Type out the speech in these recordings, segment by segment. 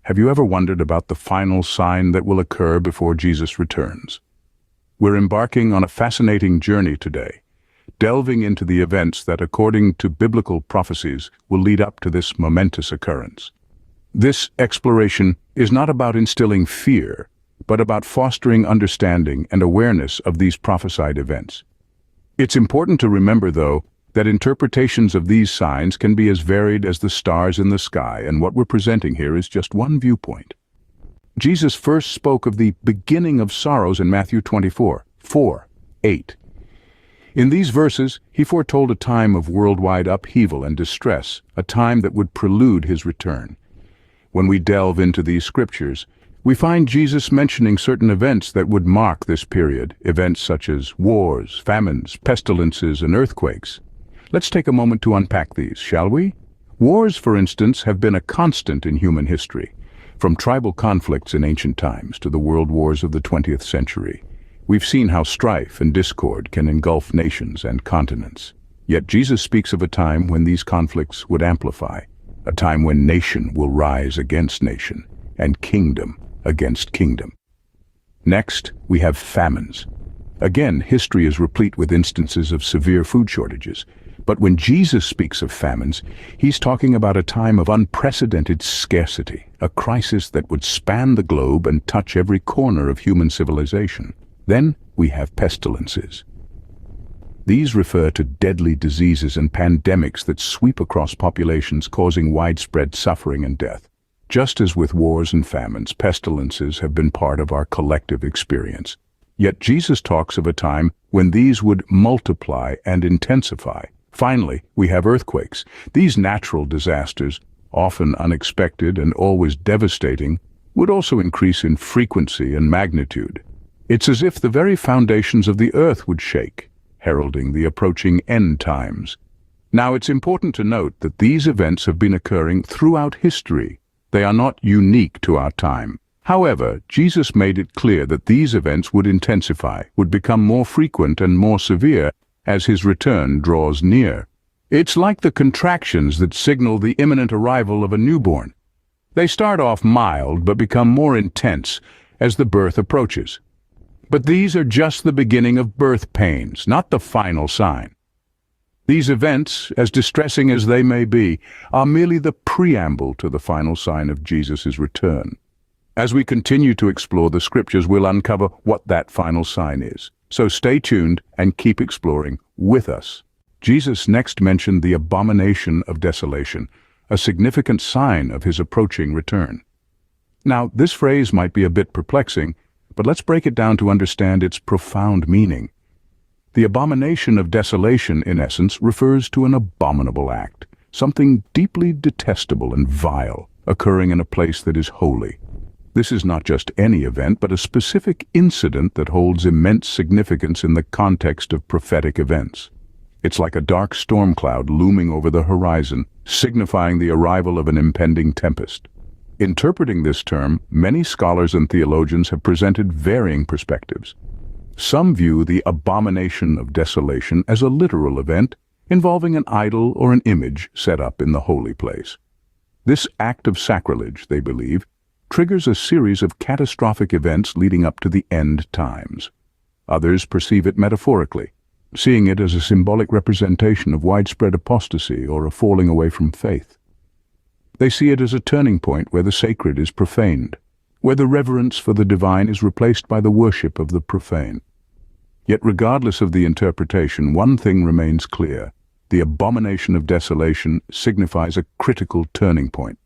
Have you ever wondered about the final sign that will occur before Jesus returns? We're embarking on a fascinating journey today, delving into the events that, according to biblical prophecies, will lead up to this momentous occurrence. This exploration is not about instilling fear, but about fostering understanding and awareness of these prophesied events. It's important to remember, though, that interpretations of these signs can be as varied as the stars in the sky, and what we're presenting here is just one viewpoint. Jesus first spoke of the beginning of sorrows in Matthew 24:4-8. In these verses, he foretold a time of worldwide upheaval and distress, a time that would prelude his return. When we delve into these scriptures, we find Jesus mentioning certain events that would mark this period, events such as wars, famines, pestilences, and earthquakes. Let's take a moment to unpack these, shall we? Wars, for instance, have been a constant in human history, from tribal conflicts in ancient times to the world wars of the 20th century. We've seen how strife and discord can engulf nations and continents. Yet Jesus speaks of a time when these conflicts would amplify, a time when nation will rise against nation, and kingdom against kingdom. Next, we have famines. Again, history is replete with instances of severe food shortages. But when Jesus speaks of famines, he's talking about a time of unprecedented scarcity, a crisis that would span the globe and touch every corner of human civilization. Then we have pestilences. These refer to deadly diseases and pandemics that sweep across populations, causing widespread suffering and death. Just as with wars and famines, pestilences have been part of our collective experience. Yet Jesus talks of a time when these would multiply and intensify. Finally, we have earthquakes. These natural disasters, often unexpected and always devastating, would also increase in frequency and magnitude. It's as if the very foundations of the earth would shake, heralding the approaching end times. Now, it's important to note that these events have been occurring throughout history. They are not unique to our time. However, Jesus made it clear that these events would intensify, would become more frequent and more severe as his return draws near. It's like the contractions that signal the imminent arrival of a newborn. They start off mild but become more intense as the birth approaches. But these are just the beginning of birth pains, not the final sign. These events, as distressing as they may be, are merely the preamble to the final sign of Jesus' return. As we continue to explore the scriptures, we'll uncover what that final sign is. So stay tuned and keep exploring with us. Jesus next mentioned the Abomination of Desolation, a significant sign of his approaching return. Now, this phrase might be a bit perplexing, but let's break it down to understand its profound meaning. The Abomination of Desolation, in essence, refers to an abominable act, something deeply detestable and vile, occurring in a place that is holy. This is not just any event, but a specific incident that holds immense significance in the context of prophetic events. It's like a dark storm cloud looming over the horizon, signifying the arrival of an impending tempest. Interpreting this term, many scholars and theologians have presented varying perspectives. Some view the Abomination of Desolation as a literal event involving an idol or an image set up in the holy place. This act of sacrilege, they believe, triggers a series of catastrophic events leading up to the end times. Others perceive it metaphorically, seeing it as a symbolic representation of widespread apostasy or a falling away from faith. They see it as a turning point where the sacred is profaned, where the reverence for the divine is replaced by the worship of the profane. Yet regardless of the interpretation, one thing remains clear. The Abomination of Desolation signifies a critical turning point.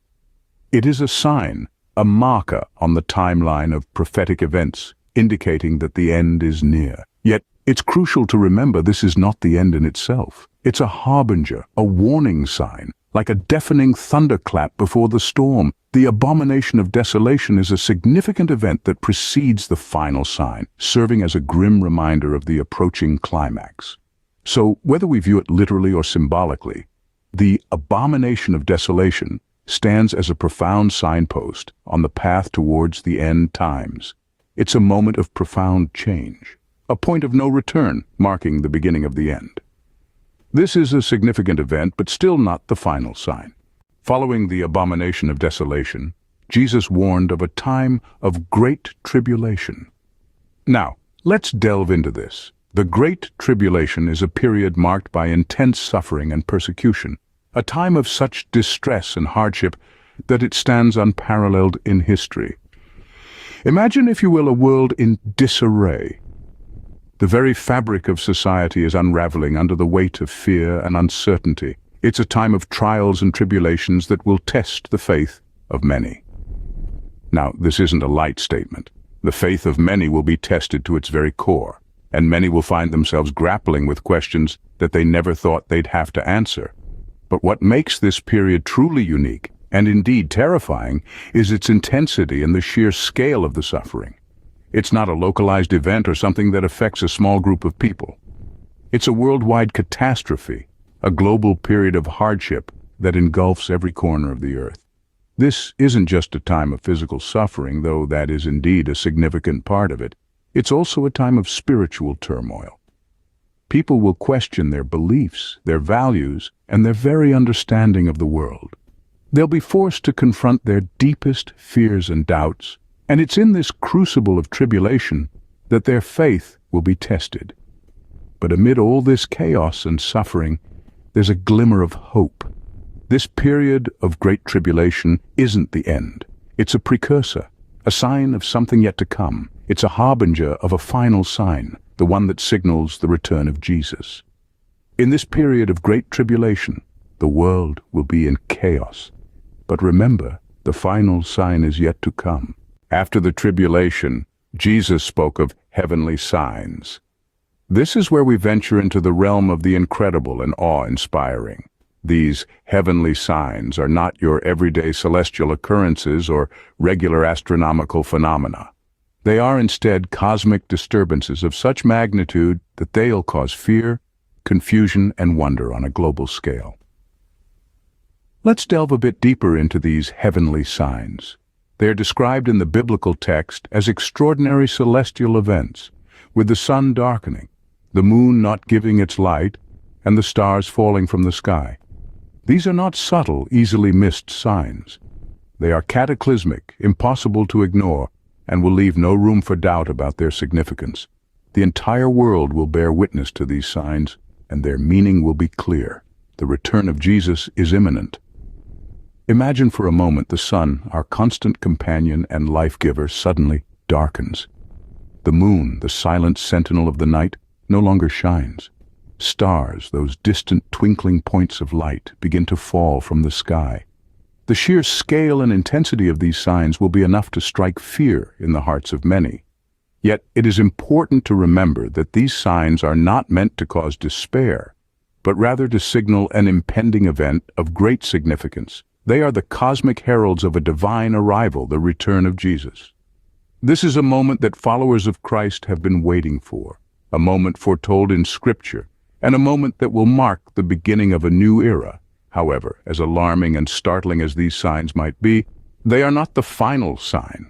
It is a sign, a marker on the timeline of prophetic events, indicating that the end is near. Yet, it's crucial to remember this is not the end in itself. It's a harbinger, a warning sign, like a deafening thunderclap before the storm. The Abomination of Desolation is a significant event that precedes the final sign, serving as a grim reminder of the approaching climax. So, whether we view it literally or symbolically, the Abomination of Desolation stands as a profound signpost on the path towards the end times. It's a moment of profound change, a point of no return, marking the beginning of the end. This is a significant event, but still not the final sign. Following the Abomination of Desolation, Jesus warned of a time of great tribulation. Now, let's delve into this. The Great Tribulation is a period marked by intense suffering and persecution, a time of such distress and hardship that it stands unparalleled in history. Imagine, if you will, a world in disarray. The very fabric of society is unraveling under the weight of fear and uncertainty. It's a time of trials and tribulations that will test the faith of many. Now, this isn't a light statement. The faith of many will be tested to its very core, and many will find themselves grappling with questions that they never thought they'd have to answer. But what makes this period truly unique, and indeed terrifying, is its intensity and the sheer scale of the suffering. It's not a localized event or something that affects a small group of people. It's a worldwide catastrophe, a global period of hardship that engulfs every corner of the earth. This isn't just a time of physical suffering, though that is indeed a significant part of it. It's also a time of spiritual turmoil. People will question their beliefs, their values, and their very understanding of the world. They'll be forced to confront their deepest fears and doubts, and it's in this crucible of tribulation that their faith will be tested. But amid all this chaos and suffering, there's a glimmer of hope. This period of great tribulation isn't the end. It's a precursor, a sign of something yet to come. It's a harbinger of a final sign, the one that signals the return of Jesus. In this period of great tribulation, the world will be in chaos. But remember, the final sign is yet to come. After the tribulation, Jesus spoke of heavenly signs. This is where we venture into the realm of the incredible and awe-inspiring. These heavenly signs are not your everyday celestial occurrences or regular astronomical phenomena. They are instead cosmic disturbances of such magnitude that they'll cause fear, confusion, and wonder on a global scale. Let's delve a bit deeper into these heavenly signs. They are described in the biblical text as extraordinary celestial events, with the sun darkening, the moon not giving its light, and the stars falling from the sky. These are not subtle, easily missed signs. They are cataclysmic, impossible to ignore, and will leave no room for doubt about their significance. The entire world will bear witness to these signs, and their meaning will be clear. The return of Jesus is imminent. Imagine for a moment the sun, our constant companion and life-giver, suddenly darkens. The moon, the silent sentinel of the night, no longer shines. Stars, those distant twinkling points of light, begin to fall from the sky. The sheer scale and intensity of these signs will be enough to strike fear in the hearts of many. Yet it is important to remember that these signs are not meant to cause despair, but rather to signal an impending event of great significance. They are the cosmic heralds of a divine arrival, the return of Jesus. This is a moment that followers of Christ have been waiting for, a moment foretold in Scripture, and a moment that will mark the beginning of a new era. However, as alarming and startling as these signs might be, they are not the final sign.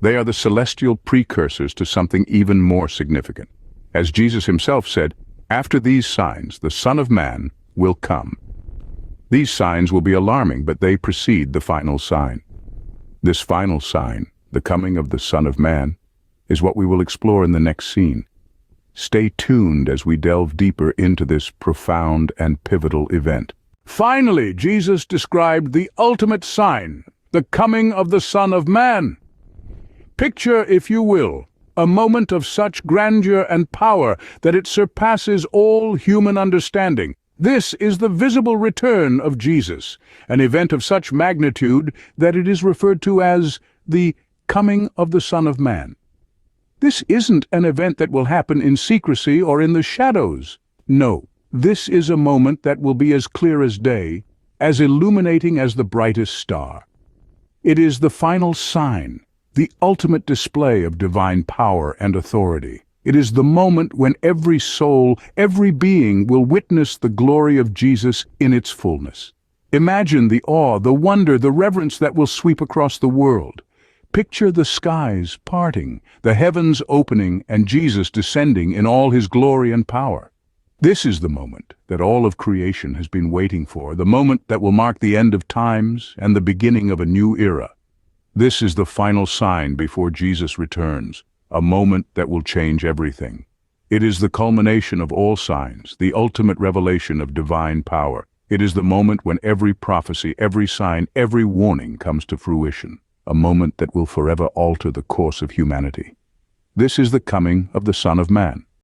They are the celestial precursors to something even more significant. As Jesus himself said, "After these signs, the Son of Man will come." These signs will be alarming, but they precede the final sign. This final sign, the coming of the Son of Man, is what we will explore in the next scene. Stay tuned as we delve deeper into this profound and pivotal event. Finally, Jesus described the ultimate sign, the coming of the Son of Man. Picture, if you will, a moment of such grandeur and power that it surpasses all human understanding. This is the visible return of Jesus, an event of such magnitude that it is referred to as the coming of the Son of Man. This isn't an event that will happen in secrecy or in the shadows. No, this is a moment that will be as clear as day, as illuminating as the brightest star. It is the final sign, the ultimate display of divine power and authority. It is the moment when every soul, every being will witness the glory of Jesus in its fullness. Imagine the awe, the wonder, the reverence that will sweep across the world. Picture the skies parting, the heavens opening, and Jesus descending in all his glory and power. This is the moment that all of creation has been waiting for, the moment that will mark the end of times and the beginning of a new era. This is the final sign before Jesus returns, a moment that will change everything. It is the culmination of all signs, the ultimate revelation of divine power. It is the moment when every prophecy, every sign, every warning comes to fruition, a moment that will forever alter the course of humanity. This is the coming of the Son of Man.